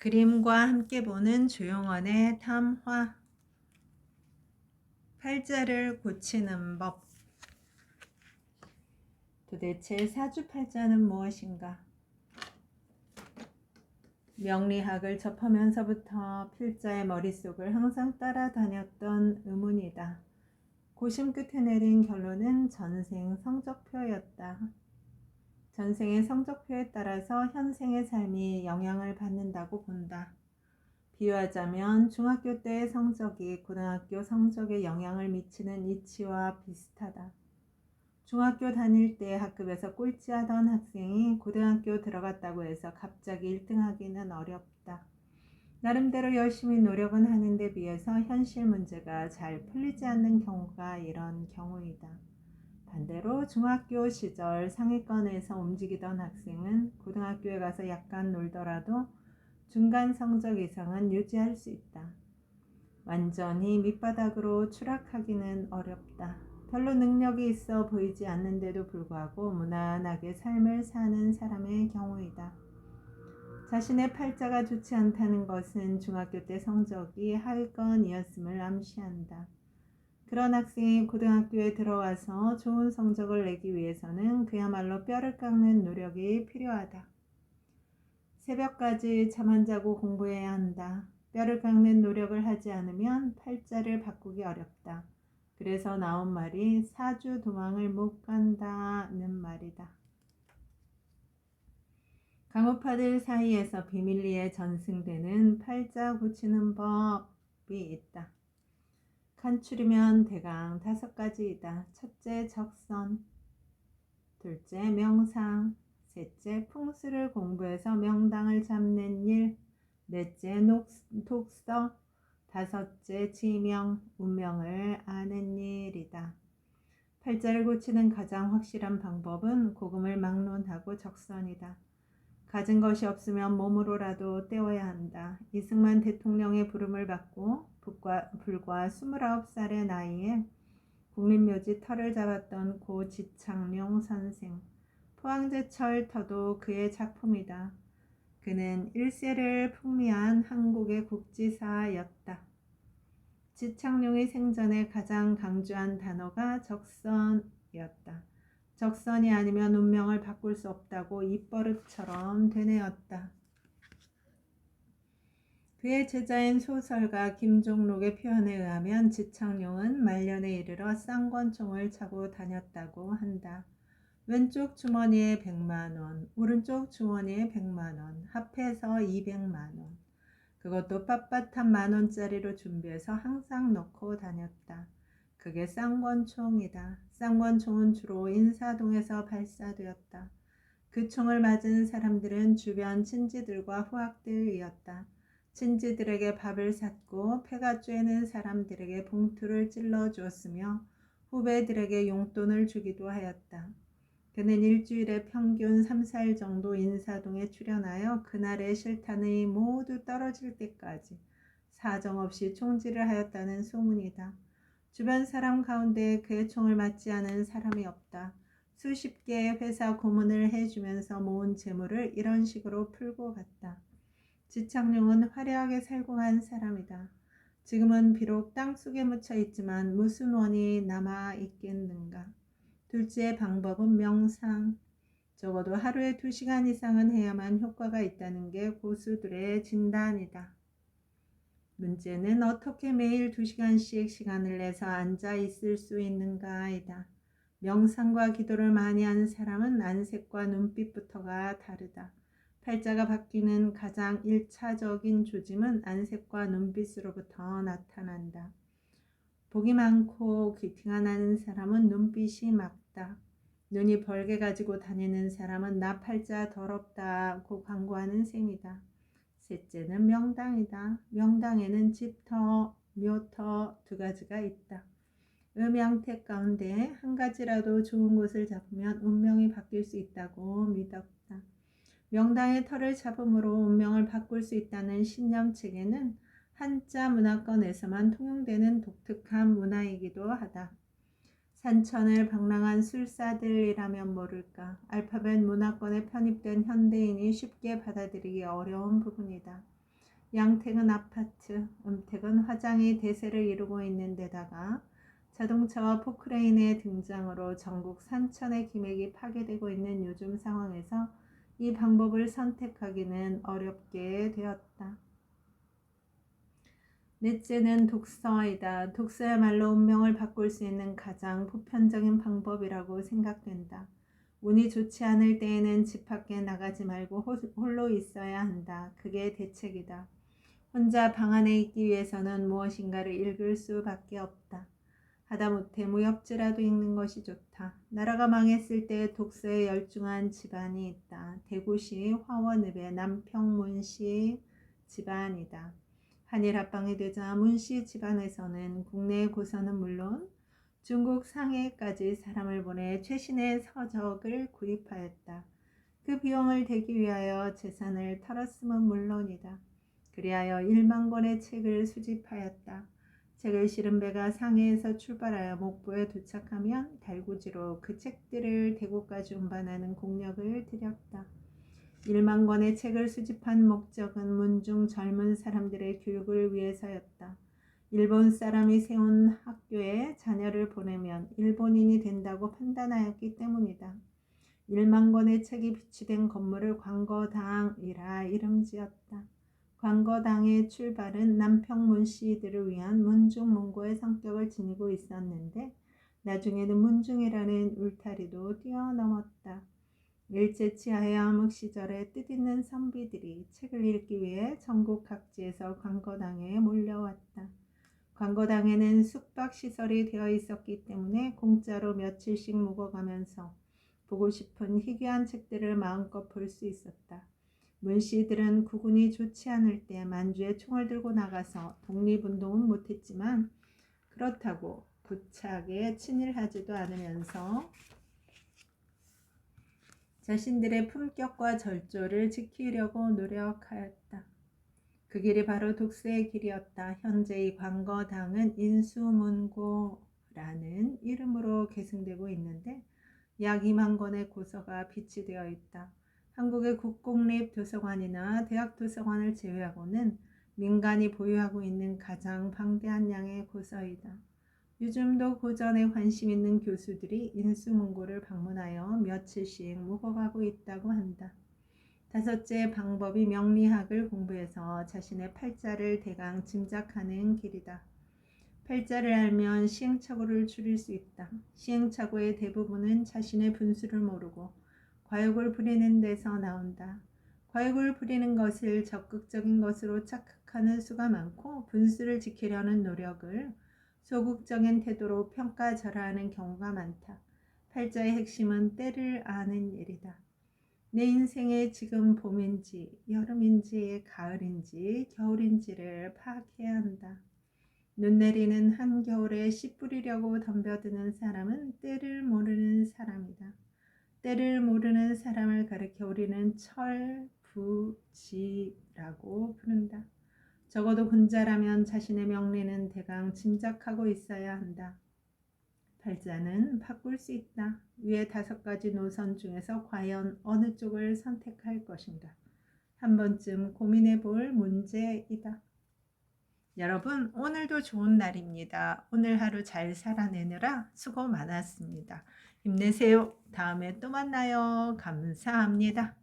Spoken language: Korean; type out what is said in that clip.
그림과 함께 보는 조용원의 탐화. 팔자를 고치는 법. 도대체 사주팔자는 무엇인가? 명리학을 접하면서부터 필자의 머릿속을 항상 따라다녔던 의문이다. 고심 끝에 내린 결론은 전생 성적표였다. 전생의 성적표에 따라서 현생의 삶이 영향을 받는다고 본다. 비유하자면 중학교 때의 성적이 고등학교 성적에 영향을 미치는 이치와 비슷하다. 중학교 다닐 때 학급에서 꼴찌하던 학생이 고등학교 들어갔다고 해서 갑자기 1등하기는 어렵다. 나름대로 열심히 노력은 하는데 비해서 현실 문제가 잘 풀리지 않는 경우가 이런 경우이다. 반대로 중학교 시절 상위권에서 움직이던 학생은 고등학교에 가서 약간 놀더라도 중간 성적 이상은 유지할 수 있다. 완전히 밑바닥으로 추락하기는 어렵다. 별로 능력이 있어 보이지 않는데도 불구하고 무난하게 삶을 사는 사람의 경우이다. 자신의 팔자가 좋지 않다는 것은 중학교 때 성적이 하위권이었음을 암시한다. 그런 학생이 고등학교에 들어와서 좋은 성적을 내기 위해서는 그야말로 뼈를 깎는 노력이 필요하다. 새벽까지 잠 안 자고 공부해야 한다. 뼈를 깎는 노력을 하지 않으면 팔자를 바꾸기 어렵다. 그래서 나온 말이 사주 도망을 못 간다는 말이다. 강우파들 사이에서 비밀리에 전승되는 팔자 고치는 법이 있다. 칸출이면 대강 5가지이다. 첫째 적선, 둘째 명상, 셋째 풍수를 공부해서 명당을 잡는 일, 넷째 독서, 다섯째 지명, 운명을 아는 일이다. 팔자를 고치는 가장 확실한 방법은 고금을 막론하고 적선이다. 가진 것이 없으면 몸으로라도 때워야 한다. 이승만 대통령의 부름을 받고 불과 29살의 나이에 국립묘지 터를 잡았던 고 지창룡 선생. 포항제철 터도 그의 작품이다. 그는 1세를 풍미한 한국의 국지사였다. 지창룡이 생전에 가장 강조한 단어가 적선이었다. 적선이 아니면 운명을 바꿀 수 없다고 입버릇처럼 되뇌었다. 그의 제자인 소설가 김종록의 표현에 의하면 지창룡은 말년에 이르러 쌍권총을 차고 다녔다고 한다. 왼쪽 주머니에 100만원, 오른쪽 주머니에 100만원, 합해서 200만원. 그것도 빳빳한 만원짜리로 준비해서 항상 넣고 다녔다. 그게 쌍권총이다. 쌍권총은 주로 인사동에서 발사되었다. 그 총을 맞은 사람들은 주변 친지들과 후학들이었다. 친지들에게 밥을 샀고 패가 쬐는 사람들에게 봉투를 찔러 주었으며 후배들에게 용돈을 주기도 하였다. 그는 일주일에 평균 3, 4일 정도 인사동에 출연하여 그날의 실탄이 모두 떨어질 때까지 사정없이 총질을 하였다는 소문이다. 주변 사람 가운데 그의 총을 맞지 않은 사람이 없다. 수십 개의 회사 고문을 해주면서 모은 재물을 이런 식으로 풀고 갔다. 지창룡은 화려하게 살고 간 사람이다. 지금은 비록 땅속에 묻혀 있지만 무슨 원이 남아 있겠는가. 둘째 방법은 명상. 적어도 하루에 2시간 이상은 해야만 효과가 있다는 게 고수들의 진단이다. 문제는 어떻게 매일 2시간씩 시간을 내서 앉아 있을 수 있는가이다. 명상과 기도를 많이 하는 사람은 안색과 눈빛부터가 다르다. 팔자가 바뀌는 가장 1차적인 조짐은 안색과 눈빛으로부터 나타난다. 복이 많고 귀티가 나는 사람은 눈빛이 맑다. 눈이 벌게 가지고 다니는 사람은 나 팔자 더럽다고 광고하는 셈이다. 셋째는 명당이다. 명당에는 집터, 묘터 2가지가 있다. 음양택 가운데 한 가지라도 좋은 곳을 잡으면 운명이 바뀔 수 있다고 믿었다. 명당의 터를 잡음으로 운명을 바꿀 수 있다는 신념체계는 한자 문화권에서만 통용되는 독특한 문화이기도 하다. 산천을 방랑한 술사들이라면 모를까. 알파벳 문화권에 편입된 현대인이 쉽게 받아들이기 어려운 부분이다. 양택은 아파트, 음택은 화장이 대세를 이루고 있는 데다가 자동차와 포크레인의 등장으로 전국 산천의 기맥이 파괴되고 있는 요즘 상황에서 이 방법을 선택하기는 어렵게 되었다. 넷째는 독서이다. 독서야말로 운명을 바꿀 수 있는 가장 보편적인 방법이라고 생각된다. 운이 좋지 않을 때에는 집 밖에 나가지 말고 홀로 있어야 한다. 그게 대책이다. 혼자 방 안에 있기 위해서는 무엇인가를 읽을 수밖에 없다. 하다못해 무협지라도 읽는 것이 좋다. 나라가 망했을 때 독서에 열중한 집안이 있다. 대구시 화원읍의 남평문씨 집안이다. 한일 합방이 되자 문씨 집안에서는 국내 고서는 물론 중국 상해까지 사람을 보내 최신의 서적을 구입하였다. 그 비용을 대기 위하여 재산을 털었음은 물론이다. 그리하여 1만 권의 책을 수집하였다. 책을 실은 배가 상해에서 출발하여 목포에 도착하면 달구지로 그 책들을 대구까지 운반하는 공력을 들였다. 1만 권의 책을 수집한 목적은 문중 젊은 사람들의 교육을 위해서였다. 일본 사람이 세운 학교에 자녀를 보내면 일본인이 된다고 판단하였기 때문이다. 1만 권의 책이 비치된 건물을 광거당이라 이름지었다. 광거당의 출발은 남평문씨들을 위한 문중문고의 성격을 지니고 있었는데 나중에는 문중이라는 울타리도 뛰어넘었다. 일제치하의 암흑 시절에 뜻있는 선비들이 책을 읽기 위해 전국 각지에서 광거당에 몰려왔다. 광거당에는 숙박시설이 되어 있었기 때문에 공짜로 며칠씩 묵어가면서 보고 싶은 희귀한 책들을 마음껏 볼 수 있었다. 문씨들은 구군이 좋지 않을 때 만주에 총을 들고 나가서 독립운동은 못했지만 그렇다고 부착에 친일하지도 않으면서 자신들의 품격과 절조를 지키려고 노력하였다. 그 길이 바로 독서의 길이었다. 현재 이 광거당은 인수문고라는 이름으로 계승되고 있는데 약 2만 권의 고서가 비치되어 있다. 한국의 국공립도서관이나 대학도서관을 제외하고는 민간이 보유하고 있는 가장 방대한 양의 고서이다. 요즘도 고전에 관심 있는 교수들이 인수문고를 방문하여 며칠씩 묵어가고 있다고 한다. 다섯째 방법이 명리학을 공부해서 자신의 팔자를 대강 짐작하는 길이다. 팔자를 알면 시행착오를 줄일 수 있다. 시행착오의 대부분은 자신의 분수를 모르고 과욕을 부리는 데서 나온다. 과욕을 부리는 것을 적극적인 것으로 착각하는 수가 많고 분수를 지키려는 노력을 소극적인 태도로 평가절하하는 경우가 많다. 팔자의 핵심은 때를 아는 일이다. 내 인생에 지금 봄인지 여름인지 가을인지 겨울인지를 파악해야 한다. 눈 내리는 한겨울에 씨 뿌리려고 덤벼드는 사람은 때를 모르는 사람이다. 때를 모르는 사람을 가리켜 우리는 철부지라고 부른다. 적어도 군자라면 자신의 명리는 대강 짐작하고 있어야 한다. 팔자는 바꿀 수 있다. 위의 5가지 노선 중에서 과연 어느 쪽을 선택할 것인가? 한 번쯤 고민해 볼 문제이다. 여러분, 오늘도 좋은 날입니다. 오늘 하루 잘 살아내느라 수고 많았습니다. 힘내세요. 다음에 또 만나요. 감사합니다.